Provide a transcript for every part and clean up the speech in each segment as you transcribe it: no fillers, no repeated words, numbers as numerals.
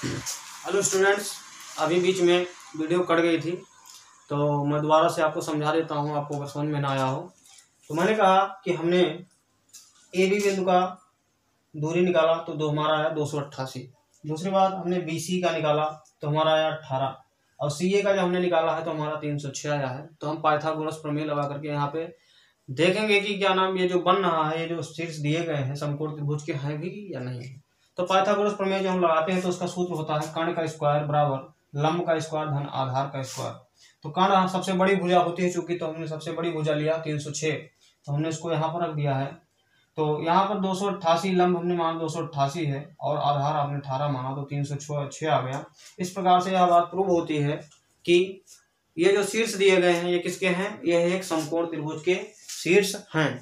Hello students, अभी बीच में video cut गई थी तो मैं दोबारा से आपको समझा देता हूँ, आपको अगर समझ में ना आया हो। तो मैंने कहा कि हमने ए बी बिंदु का दूरी निकाला तो हमारा आया 288। दूसरी बात हमने बी सी का निकाला तो हमारा आया 18 और सी ए का जो हमने निकाला है तो हमारा 306 आया है। तो हम पाइथागोरस प्रमेय लगा करके यहाँ पे देखेंगे कि क्या नाम ये जो बन रहा है, ये जो शीर्ष दिए गए हैं समकोण त्रिभुज के हैं भी या नहीं। तो पाइथागोरस प्रमेय जो हम लगाते हैं तो उसका सूत्र होता है कर्ण का स्क्वायर बराबर लंब का स्क्वायर धन आधार का स्क्वायर। तो कर्ण सबसे बड़ी भुजा होती है चूंकि, तो हमने सबसे बड़ी भुजा लिया 306, तो हमने इसको यहाँ पर रख दिया है। तो यहाँ पर 288 लंब हमने माना 288 है और आधार आपने 18 माना तो 306 आ गया। इस प्रकार से यह बात प्रूव होती है कि ये जो शीर्ष दिए गए हैं ये किसके हैं, ये एक समकोण त्रिभुज के शीर्ष हैं।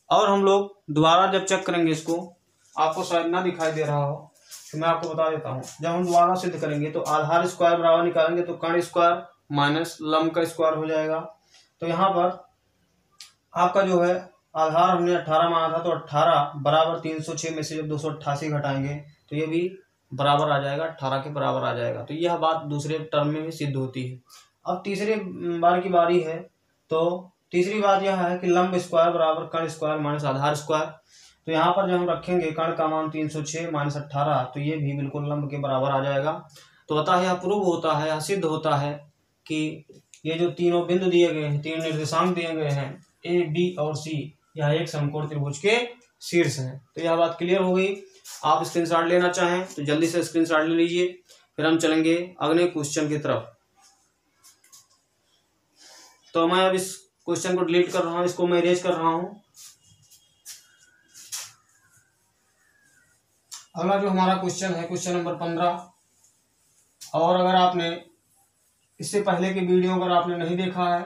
और हम लोग दोबारा जब चेक करेंगे इसको, आपको शायद ना दिखाई दे रहा हो तो मैं आपको बता देता हूँ। जब हम दोबारा सिद्ध करेंगे तो आधार स्क्वायर बराबर निकालेंगे तो कर्ण स्क्वायर माइनस लंब का स्क्वायर हो जाएगा। तो यहाँ पर आपका जो है आधार हमने 18 माना था तो 18 बराबर 306 में से जब 288 घटाएंगे तो ये भी बराबर आ जाएगा, 18 के बराबर आ जाएगा। तो यह बात दूसरे टर्म में भी सिद्ध होती है। अब तीसरे बार की बारी है। तो तीसरी बात यह है कि लंब स्क्वायर बराबर कर्ण स्क्वायर माइनस आधार स्क्वायर। तो यहाँ पर जब हम रखेंगे कर्ण का मान 306 माइनस 18 तो ये भी बिल्कुल लंब के बराबर आ जाएगा। तो अतः यह प्रूव होता है, यह सिद्ध होता है कि ये जो तीनों बिंदु दिए गए हैं, तीन निर्देशांक दिए गए हैं ए बी और सी, यह एक समकोण त्रिभुज के शीर्ष हैं। तो यह बात क्लियर हो गई। आप स्क्रीनशॉट लेना चाहें तो जल्दी से स्क्रीनशॉट ले लीजिए, फिर हम चलेंगे अगले क्वेश्चन की तरफ। तो मैं अब इस क्वेश्चन को डिलीट कर रहा हूं, इसको मैं इरेज कर रहा हूं। अगला जो हमारा क्वेश्चन है क्वेश्चन नंबर 15। और अगर आपने इससे पहले की वीडियो अगर आपने नहीं देखा है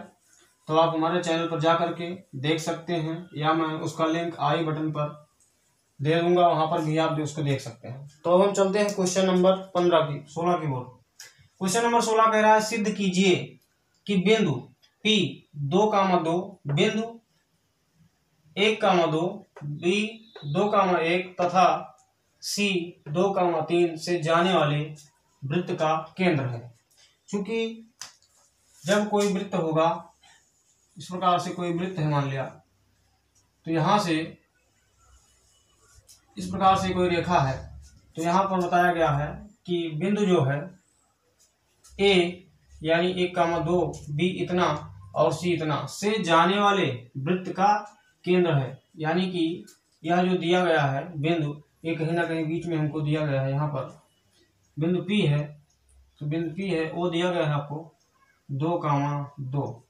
तो आप हमारे चैनल पर जा करके देख सकते हैं, या मैं उसका लिंक आई बटन पर दे दूंगा, वहां पर भी आप उसको देख सकते हैं। तो हम चलते हैं क्वेश्चन नंबर 15 की 16 की ओर। क्वेश्चन नंबर 16 कह रहा है सिद्ध कीजिए कि बिंदु P 2,2 बिंदु 1,2 B 2,1 तथा C 2,3 से जाने वाले वृत्त का केंद्र है। क्योंकि जब कोई वृत्त होगा, इस प्रकार से कोई वृत्त है मान लिया, तो यहां से इस प्रकार से कोई रेखा है, तो यहां पर बताया गया है कि बिंदु जो है A यानी 1,2 B इतना और C इतना से जाने वाले वृत्त का केंद्र है। यानी कि यह जो दिया गया है बिंदु, ये कहीं ना कहीं बीच में हमको दिया गया है। यहाँ पर बिंदु P है, तो बिंदु P है वो दिया गया है आपको 2,2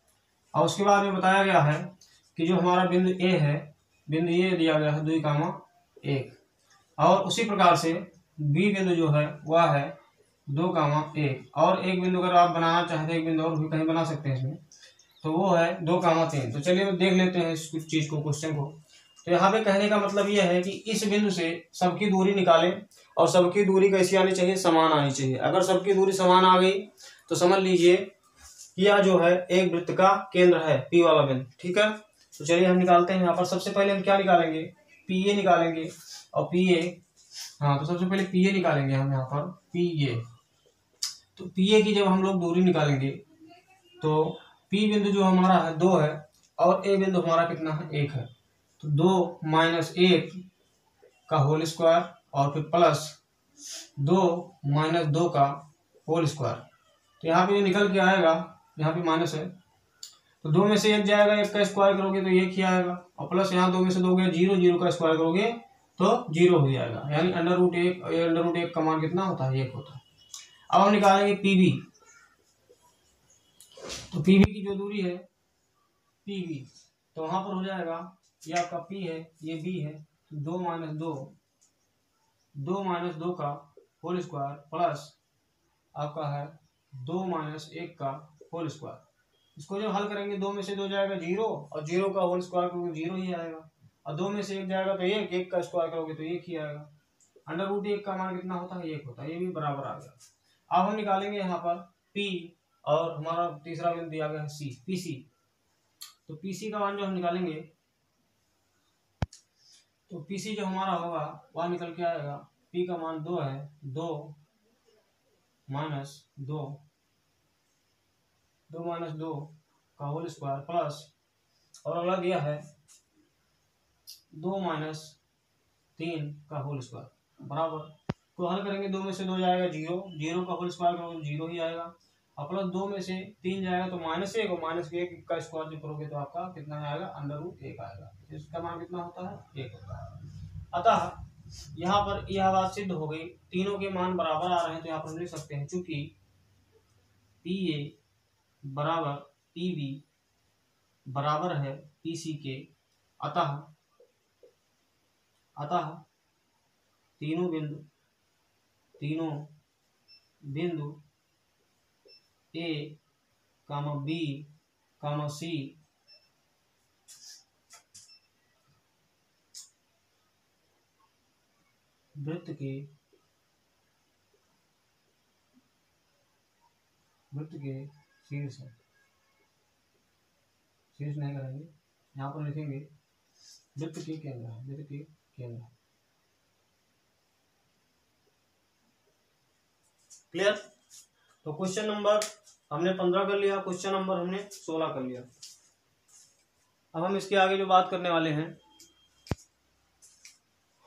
और उसके बाद में बताया गया है कि जो हमारा बिंदु A है, बिंदु ये दिया गया है 2,1 और उसी प्रकार से B बिंदु जो है वह है 2,1 और एक बिंदु अगर आप बनाना चाहते हैं, एक बिंदु और भी कहीं बना सकते हैं इसमें, तो वो है 2,3। तो चलिए देख लेते हैं इस चीज को, क्वेश्चन को। तो यहाँ पे कहने का मतलब यह है कि इस बिंदु से सबकी दूरी निकालें और सबकी दूरी कैसी आनी चाहिए, समान आनी चाहिए। अगर सबकी दूरी समान आ गई तो समझ लीजिए यह जो है एक वृत्त का केंद्र है, P वाला बिंदु। ठीक है, तो चलिए हम निकालते हैं। यहाँ पर सबसे पहले हम क्या निकालेंगे, PA निकालेंगे और PA, हाँ तो सबसे पहले PA निकालेंगे हम यहाँ पर PA। तो PA की जब हम लोग दूरी निकालेंगे तो P बिंदु जो हमारा है 2 है और A बिंदु हमारा कितना है 1 है। तो 2 - 1 का होल स्क्वायर और फिर प्लस 2 - 2 का होल स्क्वायर। तो यहाँ पे ये निकल के आएगा, यहाँ पे माइनस है तो 2 में से 1 जाएगा, 1 का स्क्वायर करोगे तो 1 ही आएगा और प्लस यहाँ 2 में से 2 गया 0, 0 का स्क्वायर करोगे तो 0 हो जाएगा। यानी √1 का मान कितना होता है, 1 होता है। अब हम निकालेंगे PB। तो PB की जो दूरी है PB, तो वहां पर हो जाएगा ये आपका P है, ये B है, तो 2 - 2 का होल स्क्वायर प्लस आपका है 2 - 1 का होल स्क्वायर। इसको जब हल करेंगे 2 में से 2 जाएगा 0 और 0 का होल स्क्वायर करोगे 0 ही आएगा और 2 में से 1 जाएगा तो 1, 1 का स्क्वायर करोगे तो 1 ही आएगा। √1 का मान कितना होता है, 1 होता है, ये भी बराबर आ गया। अब हम निकालेंगे यहाँ पर P और हमारा तीसरा बिंदु दिया गया है C, PC। तो PC का मान जो हम निकालेंगे तो PC जो हमारा होगा वह निकल के आएगा, P का मान 2 है, 2 माइनस 2 माइनस 2 का होल स्क्वायर प्लस, और अगला दिया है 2 माइनस 3 का होल स्क्वायर बराबर, तो हल करेंगे 2 में से 2 जाएगा 0, 0 का होल स्क्वायर करोगे 0 ही आएगा, और प्लस 2 में से 3 जाएगा तो -1, और -1 का स्क्वायर जो करोगे तो आपका कितना आएगा, √1 आएगा। इसका मान कितना होता है, 1 होता है। अतः यहाँ पर यह बात सिद्ध हो गई, तीनों के मान बराबर आ रहे हैं, तो यहाँ पर हम लिख सकते हैं चूंकि PA बराबर PB बराबर है PC के, अतः तीनों बिंदु A, B, C वृत्त के शीर्ष है। शीर्ष नहीं करेंगे, यहाँ पर लिखेंगे वृत्त के केंद्र। क्लियर? तो क्वेश्चन नंबर हमने 15 कर लिया, क्वेश्चन नंबर हमने 16 कर लिया। अब हम इसके आगे जो बात करने वाले हैं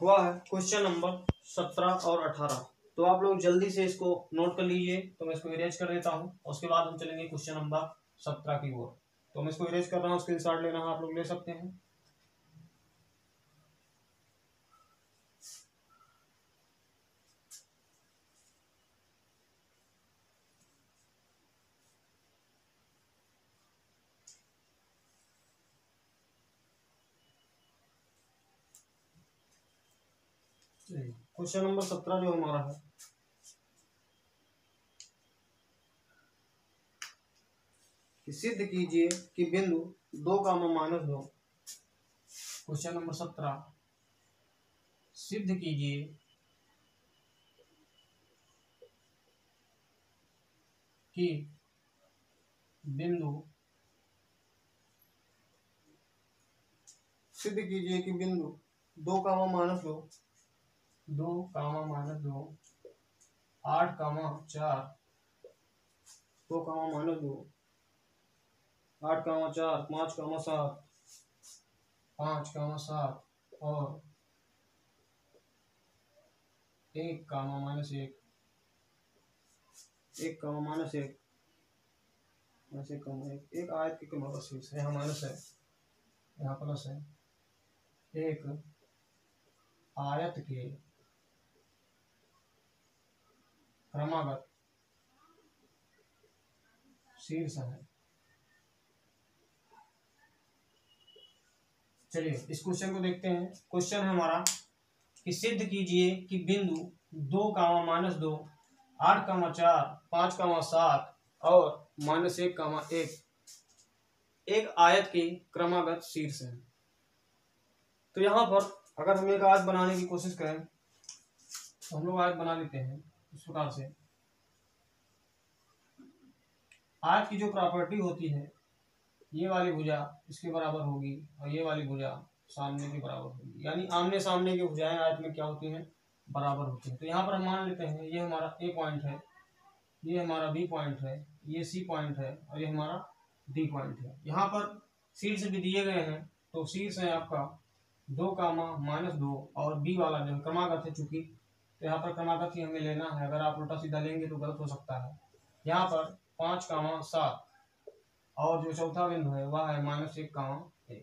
हुआ है क्वेश्चन नंबर 17 और 18। तो आप लोग जल्दी से इसको नोट कर लीजिए, तो मैं इसको इरेज कर देता हूँ, उसके बाद हम चलेंगे क्वेश्चन नंबर 17 की ओर। तो मैं इसको इरेज कर रहा हूँ, स्क्रीनशॉट लेना है आप लोग ले सकते हैं। क्वेश्चन नंबर 17 जो हमारा है, कि सिद्ध कीजिए कि बिंदु 2, -2। क्वेश्चन नंबर 17, सिद्ध कीजिए कि बिंदु 2, -2, 2, -2, 8, 4, 2, -2, 8, 4, 5, 7, 5, 7 और 1, -1, 1, -1, एक आयत के क्रम शीर्ष है, यहाँ माइनस है, यहाँ प्लस है, एक आयत के क्रमागत शीर्ष है। चलिए इस क्वेश्चन को देखते हैं। क्वेश्चन है हमारा कि सिद्ध कीजिए कि बिंदु 2, -2, 8, 4, 5, 7 और -1, एक आयत के क्रमागत शीर्ष है। तो यहाँ पर अगर हम एक आयत बनाने की कोशिश करें तो हम लोग आयत बना लेते हैं इस प्रकार से। आयत की जो प्रॉपर्टी होती है, ये वाली भुजा इसके बराबर होगी और ये वाली भुजा सामने के बराबर होगी, यानी आमने सामने की भुजाएं आयत में क्या होती हैं, बराबर होती हैं। तो यहाँ पर हम मान लेते हैं ये हमारा A पॉइंट है, ये हमारा B पॉइंट है, ये C पॉइंट है और ये हमारा D पॉइंट है। यहाँ पर शीर्ष भी दिए गए हैं, तो शीर्ष है आपका 2, -2 और B वाला जो क्रमागत है, चूंकि तो यहाँ पर क्रमागत ही हमें लेना है, अगर आप उल्टा सीधा लेंगे तो गलत हो सकता है। यहाँ पर 5, 7 और जो चौथा बिंदु है वह है -1, 1।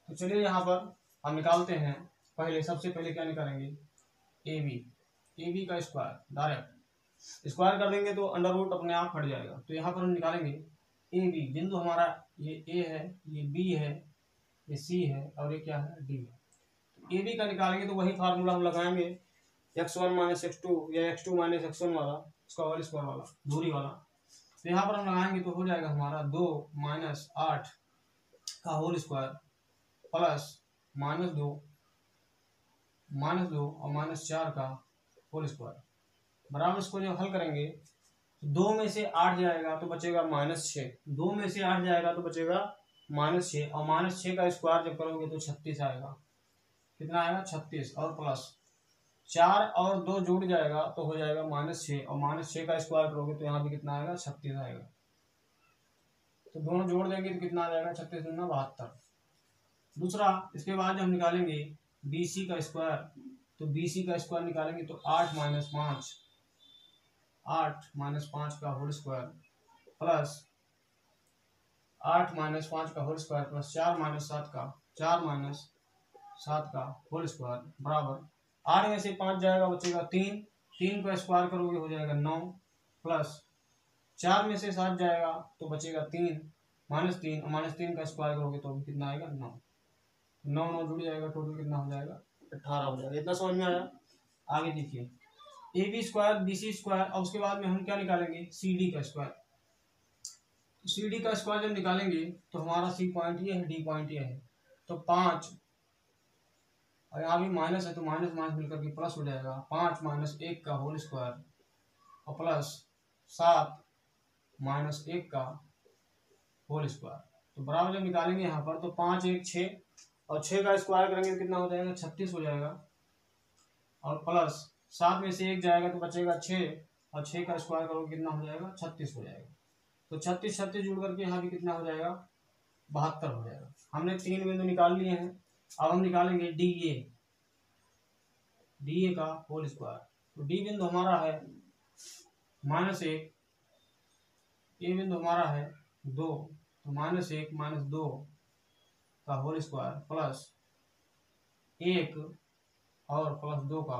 तो चलिए यहाँ पर हम निकालते हैं। सबसे पहले क्या निकालेंगे, AB का स्क्वायर डायरेक्ट स्क्वायर कर देंगे तो अंडर रूट अपने आप हट जाएगा। तो यहाँ पर हम निकालेंगे AB, बिंदु हमारा ये A है, ये B है, ये C है और ये क्या है, D है। AB का निकालेंगे तो वही फार्मूला हम लगाएंगे, x1 - x2 या x2 - x1 वाला, इसका होल स्क्वायर वाला, दूरी वाला। तो यहाँ पर हम लगाएंगे तो हो जाएगा हमारा 2 - 8 का होल स्क्वायर प्लस -2 और -4 का होल स्क्वायर बराबर। इसको जब हल करेंगे तो 2 में से 8 जाएगा तो बचेगा -6, 2 में से 8 जाएगा तो बचेगा -6 और -6 का स्क्वायर जब करोगे तो 36 आएगा। कितना आएगा, 36 और प्लस 4 और 2 जुड़ जाएगा तो हो जाएगा -6, और -6 का स्क्वायर करोगे तो यहाँ भी कितना आएगा, 36 आएगा। तो दोनों जोड़ देंगे तो कितना आ जाएगा, 36 दूना 72। दूसरा, इसके बाद जब हम निकालेंगे BC का स्क्वायर, तो BC का स्क्वायर निकालेंगे तो 8 माइनस 5 का होल स्क्वायर प्लस 8 माइनस 5 का होल स्क्वायर प्लस 4 माइनस 7 का होल स्क्वायर बराबर 8 में से 5 जाएगा बचेगा 3, 3 का स्क्वायर करोगे हो जाएगा 9 प्लस 4 में से 7 जाएगा तो बचेगा 3 -3, और -3 का स्क्वायर करोगे तो भी कितना आएगा, 9। 9 जुड़ जाएगा, टोटल कितना हो जाएगा, 18 हो जाएगा। इतना समझ में आया। आगे देखिए, AB स्क्वायर BC स्क्वायर, और उसके बाद में हम क्या निकालेंगे, CD का स्क्वायर। CD का स्क्वायर जब निकालेंगे तो हमारा C पॉइंट ये है, D पॉइंट ये है, तो 5, और यहाँ भी माइनस है तो माइनस माइनस मिलकर के प्लस हो जाएगा, 5 माइनस 1 का होल स्क्वायर और प्लस 7 माइनस 1 का होल स्क्वायर। तो बराबर जब निकालेंगे यहाँ पर तो 5 1 6, और 6 का स्क्वायर करेंगे तो कितना हो जाएगा, 36 हो जाएगा, और प्लस 7 में से 1 जाएगा तो बचेगा 6, और 6 का स्क्वायर करोगे कितना हो जाएगा, 36 हो जाएगा। तो 36 36 जुड़ करके यहाँ भी कितना हो जाएगा, 72 हो जाएगा। हमने 3 बिंदु निकाल लिए हैं। अब हम निकालेंगे DA का होल स्क्वायर। तो D बिंदु हमारा है -1, A बिंदु हमारा है 2, तो -1 -2 का होल स्क्वायर प्लस 1 और प्लस 2 का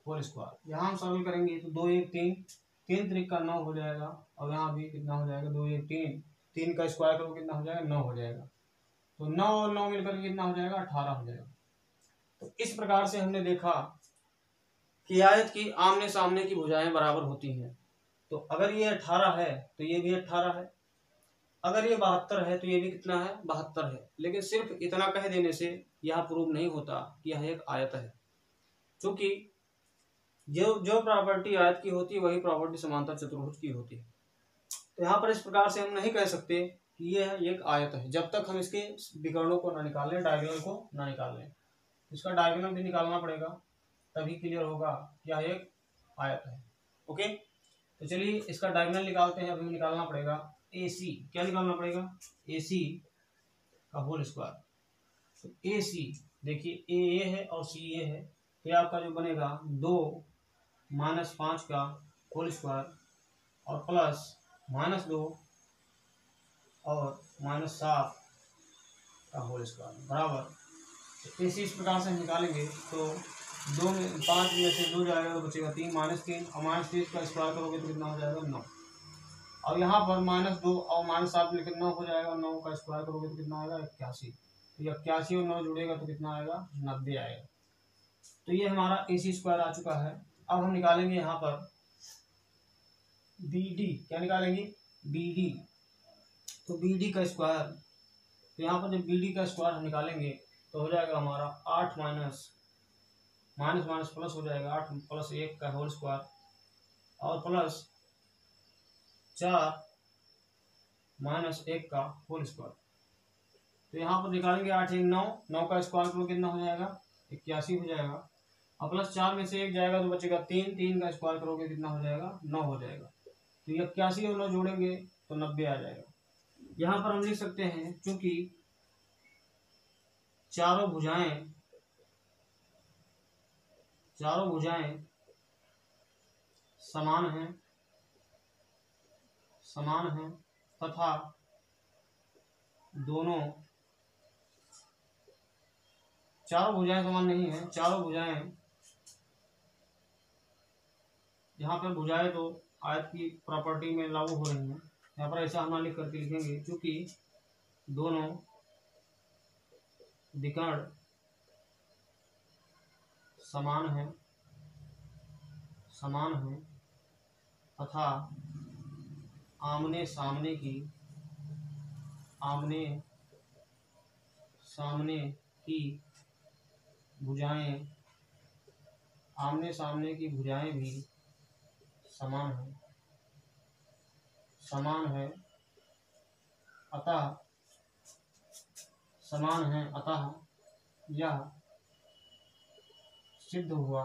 होल स्क्वायर। यहाँ हम सरल करेंगे तो 2 1 3, 3 3 का 9 हो जाएगा, और यहाँ भी कितना हो जाएगा, 2 1 3, 3 का स्क्वायर करो कितना हो जाएगा, 9 हो जाएगा। तो 9 और 9 मिलकर कितना हो जाएगा, 18 हो जाएगा। तो इस प्रकार से हमने देखा कि आयत की आमने सामने की भुजाएं बराबर होती हैं। तो अगर ये 18 है तो ये भी 18 है, अगर ये 72 है तो ये भी कितना है, 72 है। लेकिन सिर्फ इतना कह देने से यह प्रूव नहीं होता कि यह एक आयत है, क्योंकि जो प्रॉपर्टी आयत की होती है वही प्रॉपर्टी समांतर चतुर्भुज की होती है। तो यहाँ पर इस प्रकार से हम नहीं कह सकते कि यह एक आयत है जब तक हम इसके विकर्णों को ना निकाल लें, डायगोनल को ना निकाल लें। इसका डायगोनल भी निकालना पड़ेगा, तभी क्लियर होगा यह एक आयत है। ओके, तो चलिए इसका डायगोनल निकालते हैं। अभी निकालना पड़ेगा AC, क्या निकालना पड़ेगा, AC का होल स्क्वायर। तो AC देखिए, A है और C ये है, तो आपका जो बनेगा 2 माइनस 5 का होल स्क्वायर और प्लस -2 और -7 का होल स्क्वायर बराबर। तो AC इस प्रकार से निकालेंगे तो 5 में से 2 जाएगा तो बचेगा 3 -3, और -3 का स्क्वायर करोगे तो कितना हो जाएगा, 9। और यहाँ पर -2 और -7 में कितना हो जाएगा, 9 का स्क्वायर करोगे तो कितना आएगा, 81। तो 81 और 9 जुड़ेगा तो कितना आएगा, 90 आएगा। तो ये हमारा AC स्क्वायर आ चुका है। अब हम निकालेंगे यहाँ पर BD, क्या निकालेंगे, BD। तो BD का स्क्वायर, तो यहाँ पर जब BD का स्क्वायर हम निकालेंगे तो हो जाएगा हमारा 8 माइनस प्लस हो जाएगा 8 प्लस 1 का होल स्क्वायर और प्लस 4 माइनस 1 का होल स्क्वायर। तो यहाँ पर निकालेंगे 8 1 9, 9 का स्क्वायर करो कितना हो जाएगा, 81 हो जाएगा, और प्लस 4 में से 1 जाएगा तो बचेगा 3, 3 का स्क्वायर करोगे कितना हो जाएगा, 9 हो जाएगा। तो 81 और 9 जोड़ेंगे तो 90 आ जाएगा। यहाँ पर हम लिख सकते हैं क्योंकि चारों भुजाएं समान हैं तथा दोनों, चारों भुजाएं समान नहीं है, चारों भुजाएं, यहाँ पर भुजाएं तो आयत की प्रॉपर्टी में लागू हो रही हैं। यहाँ पर ऐसा हम लिख करके लिखेंगे क्योंकि दोनों विकर्ण समान हैं तथा आमने सामने की भुजाएं भी समान है अतः यह सिद्ध हुआ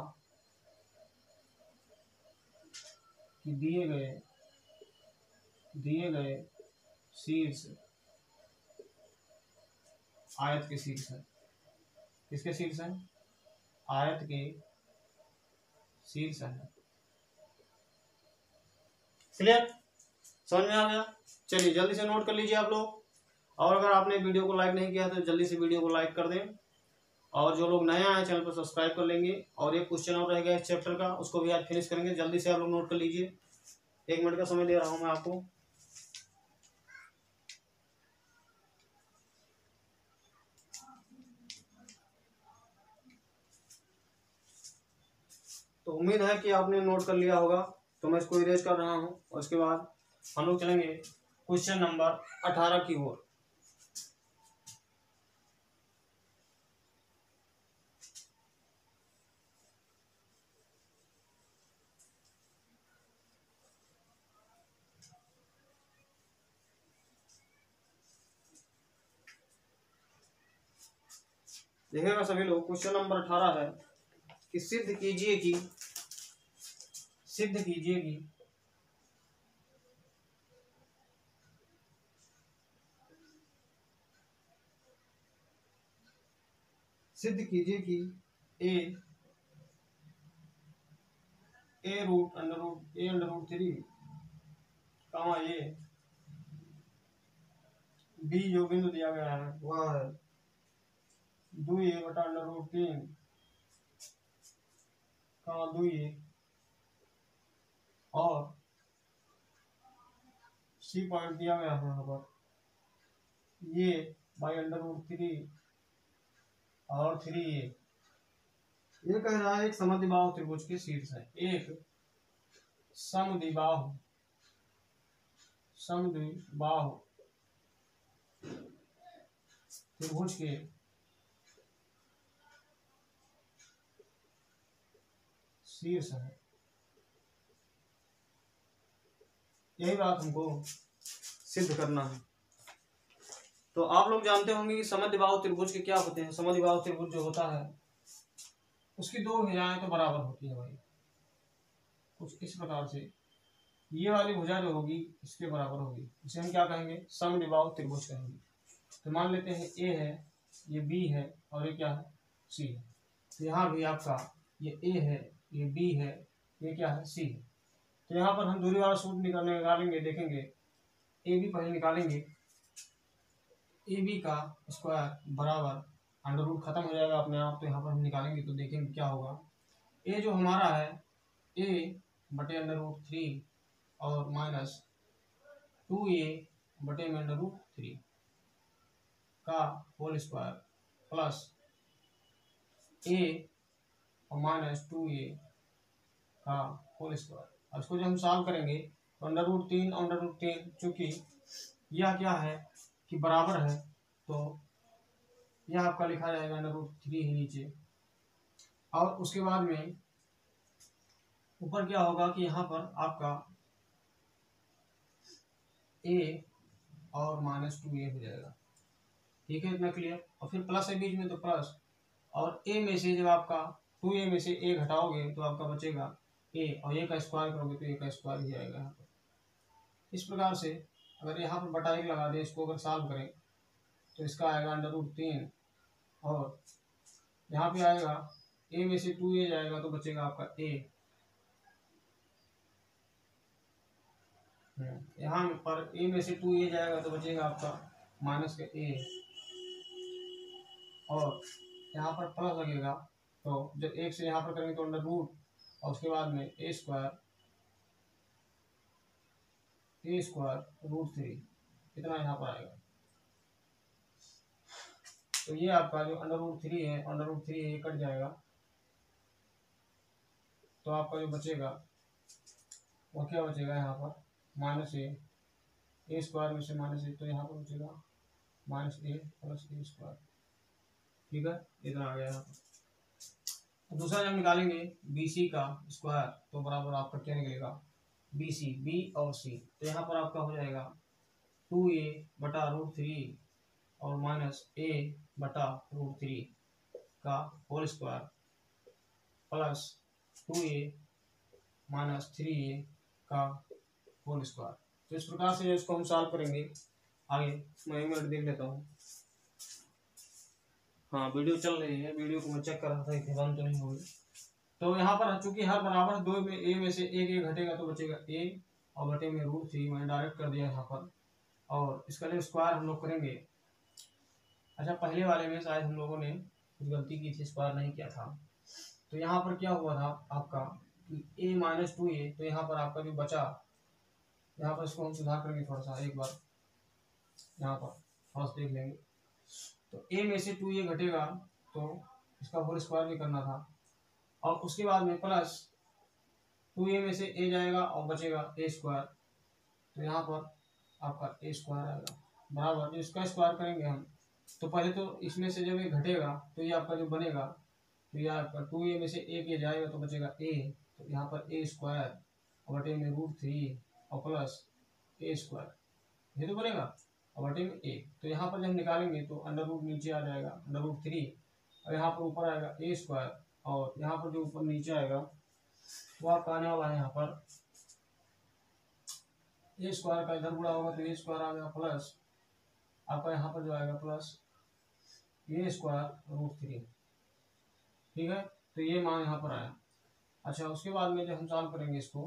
कि दिए गए शीर्ष आयत के शीर्ष है। किसके शीर्ष है? आयत के शीर्ष है। क्लियर? समझ में आ गया? चलिए जल्दी से नोट कर लीजिए आप लोग। और अगर आपने वीडियो को लाइक नहीं किया तो जल्दी से वीडियो को लाइक कर दें, और जो लोग नए आए चैनल पर सब्सक्राइब कर लेंगे। और एक क्वेश्चन और रह गया इस चैप्टर का, उसको भी आज फिनिश करेंगे। जल्दी से आप लोग नोट कर लीजिए। 1 मिनट का समय दे रहा हूं मैं आपको। तो उम्मीद है कि आपने नोट कर लिया होगा। तो मैं इसको इरेज कर रहा हूं और उसके बाद हम लोग चलेंगे क्वेश्चन नंबर 18 की ओर। देखिएगा सभी लोग, क्वेश्चन नंबर 18 है कि सिद्ध कीजिए कि सिद्ध कीजिए कि A root under root 3 comma A B जो बिंदु दिया गया है वह है 2a बटा अंडर रूट 3 कामा 2a और सी पॉइंट दिया गया है यहाँ पर ये बाई अंडर रूट 3 और 3a। ये कह रहा है एक समद्विबाहु त्रिभुज के शीर्ष है। एक समद्विबाहु त्रिभुज के शीर्ष है। यही बात हमको सिद्ध करना है। तो आप लोग जानते होंगे कि समद्विबाहु त्रिभुज के क्या होते हैं। समद्विबाहु त्रिभुज जो होता है उसकी 2 भुजाएं तो बराबर होती है भाई, कुछ इस प्रकार से। ये वाली भुजा जो होगी इसके बराबर होगी, इसे हम क्या कहेंगे? समद्विबाहु त्रिभुज कहेंगे। तो मान लेते हैं ए है, ये बी है और ये क्या है? सी है। तो यहाँ भी आपका ये ए है, ये बी है, ये क्या है? सी है। तो यहाँ पर हम दूरी वाला सूत्र निकालेंगे। देखेंगे ए बी पहले निकालेंगे। ए बी का स्क्वायर बराबर अंडर रूट खत्म हो जाएगा अपने आप। तो यहाँ पर हम निकालेंगे तो देखेंगे क्या होगा। ए जो हमारा है ए बटे अंडर रूट 3 और माइनस 2a बटे में अंडर रूट 3 का होल स्क्वायर प्लस a और माइनस 2a का होल स्क्वायर। अब इसको जब हम सॉल्व करेंगे तो अंडर रूट 3 चूंकि यह क्या है कि बराबर है, तो यह आपका लिखा जाएगा अंडर रूट 3 ही नीचे। और उसके बाद में ऊपर क्या होगा कि यहाँ पर आपका a और माइनस 2a हो जाएगा। ठीक है, इतना क्लियर। और फिर प्लस है बीच में तो प्लस, और a में से जब आपका 2a में से a घटाओगे तो आपका बचेगा a, और a का स्क्वायर करोगे तो a का स्क्वायर ही आएगा यहाँ पर। इस प्रकार से अगर यहाँ पर बटा 1 लगा दें, इसको अगर सॉल्व करें तो इसका आएगा अंडर रूट 3, और यहाँ पे आएगा a में से 2a जाएगा तो बचेगा आपका a। यहाँ पर a में से 2a जाएगा तो बचेगा आपका माइनस का a, और यहाँ पर प्लस लगेगा। तो जब 1 से यहाँ पर करेंगे तो अंडर रूट, और उसके बाद में a स्क्वायर रूट 3 इतना यहाँ पर आएगा। तो ये आपका जो अंडर रूट 3 है ये कट जाएगा। तो आपका जो बचेगा वो क्या बचेगा? यहाँ पर माइनस ए स्क्वायर में से माइनस ए, तो यहाँ पर बचेगा माइनस ए प्लस ए स्क्वायर। ठीक है, इतना आ गया यहाँ पर। तो दूसरा जब निकालेंगे BC का स्क्वायर तो बराबर आपका क्या निकलेगा? BC, B और C। तो यहाँ पर आपका हो जाएगा 2a बटा रूट 3 और माइनस a बटा रूट 3 का whole square plus 2a minus 3a का होल स्क्वायर। तो इस प्रकार से इसको हम सॉल्व करेंगे। आगे मैं 1 मिनट देख लेता हूँ। हाँ वीडियो चल रही है, वीडियो को मैं चेक कर रहा था कि बंद तो नहीं होगी। तो यहाँ पर चूंकि हर बराबर 2 में a में से एक घटेगा तो बचेगा a और बटे में √3 मैंने डायरेक्ट कर दिया यहाँ पर। और इसका जो स्क्वायर हम लोग करेंगे, अच्छा पहले वाले में शायद हम लोगों ने कुछ गलती की थी, स्क्वायर नहीं किया था। तो यहाँ पर क्या हुआ था आपका a माइनस 2a, तो यहाँ पर आपका जो बचा, यहाँ पर इसको हम सुधार करेंगे थोड़ा सा, एक बार यहाँ पर थोड़ा सा देख लेंगे। तो a में से 2a घटेगा तो इसका होल स्क्वायर भी करना था, और उसके बाद में प्लस 2a में से a जाएगा और बचेगा a स्क्वायर। तो यहाँ पर आपका a स्क्वायर आएगा बराबर, जो इसका स्क्वायर करेंगे हम, तो पहले तो इसमें से जब ये घटेगा तो ये आपका जो बनेगा, तो ये आपका 2a में से a जाएगा तो बचेगा a, तो यहाँ पर a स्क्वायर और बटे में √3 और प्लस a स्क्वायर, ये तो बनेगा और बटे में a। तो यहाँ पर जब निकालेंगे तो अंडर रूट नीचे आ जाएगा, अंडर √3, और यहाँ पर ऊपर आएगा a स्क्वायर, और यहाँ पर जो ऊपर नीचे आएगा वो आपका आने वाला है यहाँ पर a स्क्वायर का इधर गुणा होगा तो a स्क्वायर आ गया, प्लस आपका यहाँ पर जो आएगा प्लस a स्क्वायर √3। ठीक है, तो ये मान यहाँ पर आया। अच्छा उसके बाद में जब हम सॉल्व करेंगे इसको,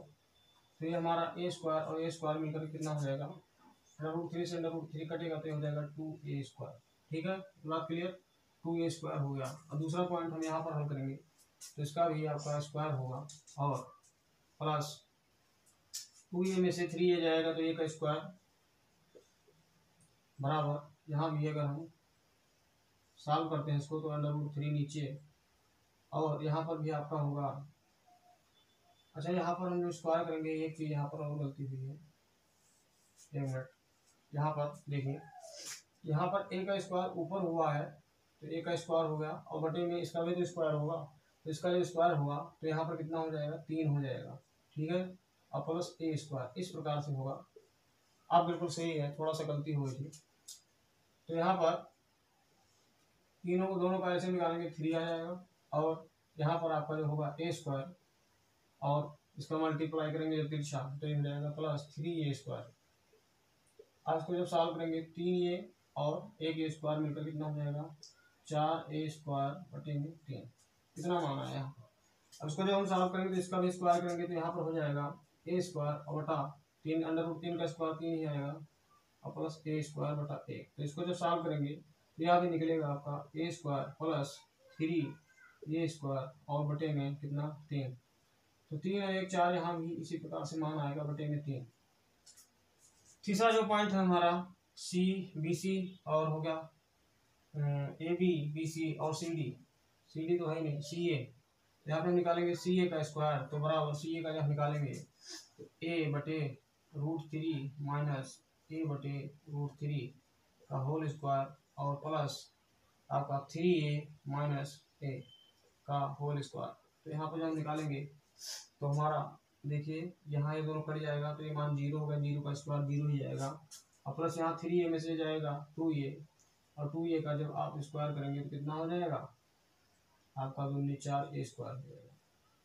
तो ये हमारा a स्क्वायर और a स्क्वायर मिलकर कितना हो जाएगा, √3 से √3 कटेगा तो ये हो जाएगा 2a स्क्वायर। ठीक है, बात क्लियर, 2a स्क्वायर हो गया। और दूसरा पॉइंट हम यहाँ पर हल करेंगे तो इसका भी आपका स्क्वायर होगा, और प्लस 2a में से 3a जाएगा तो a का स्क्वायर बराबर, यहाँ भी अगर हम सॉल्व करते हैं इसको तो अंडर √3 नीचे, और यहाँ पर भी आपका होगा। अच्छा यहाँ पर हम जो स्क्वायर करेंगे, एक चीज़ यहाँ पर और गलती हुई है, 1 मिनट, यहाँ पर देखिए, यहाँ पर a का स्क्वायर ऊपर हुआ है तो a का स्क्वायर हो गया, और बटे में इसका भी तो स्क्वायर होगा, तो इसका जो स्क्वायर होगा तो यहाँ पर कितना हो जाएगा, 3 हो जाएगा। ठीक है, और प्लस a स्क्वायर, इस प्रकार से होगा। आप बिल्कुल सही है, थोड़ा सा गलती हुई थी। तो यहाँ पर तीनों को दोनों का ऐसे निकालेंगे 3 आ जाएगा, और यहाँ पर आपका जो होगा a स्क्वायर, और इसका मल्टीप्लाई करेंगे जब तिरछा तो ये हो जाएगा प्लस 3a स्क्वायर। आज को जब सॉल्व करेंगे 3a और 1a स्क्वायर मिलकर कितना हो जाएगा, 4a स्क्वायर बटे में 3, कितना मान आया यहाँ पर। अब इसको जब हम सॉल्व करेंगे तो इसका भी स्क्वायर करेंगे तो यहाँ पर हो जाएगा a स्क्वायर और बटा 3, अंडर √3 का स्क्वायर 3 ही आएगा, और प्लस a स्क्वायर बटा 1। तो इसको जब सॉल्व करेंगे तो यहाँ भी निकलेगा आपका a square plus 3a square और बटे में कितना, 3। तो 3 और 1 4, यहाँ भी इसी प्रकार से मान आएगा बटे में 3। तीसरा जो पॉइंट है हमारा सी बी सी और हो गया ए बी बी सी और सी डी तो है नहीं, सी ए, यहाँ पे निकालेंगे सी ए का स्क्वायर, तो बराबर सी ए का जब निकालेंगे तो ए बटे √3 माइनस ए बटे √3 का होल स्क्वायर, और प्लस आपका 3a माइनस ए का होल स्क्वायर। तो यहाँ पर जब हम निकालेंगे तो हमारा देखिए यहाँ ये दोनों कट जाएगा तो ये मान 0 होगा, 0 का स्क्वायर 0 ही जाएगा, और प्लस यहाँ 3a में से जाएगा 2a, और 2a का जब आप स्क्वायर करेंगे तो कितना हो जाएगा आपका 2 4a स्क्वायर हो जाएगा।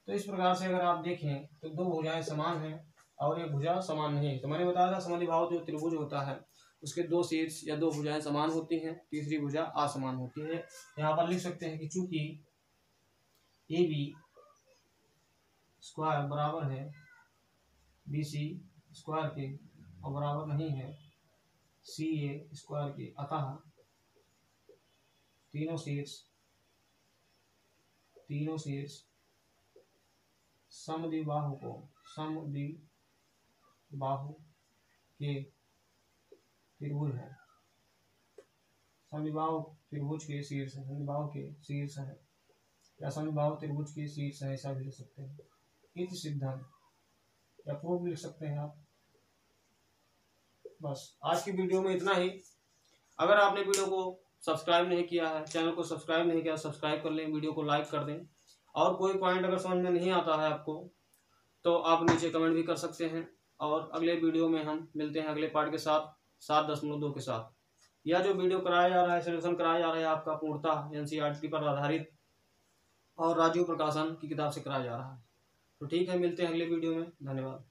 तो इस प्रकार से अगर आप देखें तो दो भुजाएं समान हैं और एक भुजा समान नहीं है। तो मैंने बताया था समद्विबाहु जो त्रिभुज होता है उसके 2 शीर्ष या 2 भुजाएं समान होती हैं, तीसरी भुजा असमान होती है। यहाँ पर लिख सकते हैं कि चूंकि ए बी स्क्वायर बराबर है बी सी स्क्वायर के और बराबर नहीं है सी ए स्क्वायर के, अतः तीनों शीर्ष समद्विबाहु के त्रिभुज है, समद्विबाहु त्रिभुज के शीर्ष है, समद्विबाहु के शीर्ष है या समद्विबाहु त्रिभुज के शीर्ष है, ऐसा भी लिख सकते हैं। इति सिद्धांत या प्रूफ भी लिख सकते हैं आप। बस आज की वीडियो में इतना ही। अगर आपने वीडियो को सब्सक्राइब नहीं किया है, चैनल को सब्सक्राइब नहीं किया, सब्सक्राइब कर लें, वीडियो को लाइक कर दें। और कोई पॉइंट अगर समझ में नहीं आता है आपको तो आप नीचे कमेंट भी कर सकते हैं, और अगले वीडियो में हम मिलते हैं अगले पार्ट के साथ 7.2 के साथ। यह जो वीडियो कराया जा रहा है, सोल्यूशन कराया जा रहा है आपका पूर्णतः NCERT पर आधारित और राजीव प्रकाशन की किताब से कराया जा रहा है। तो ठीक है, मिलते हैं अगले वीडियो में। धन्यवाद।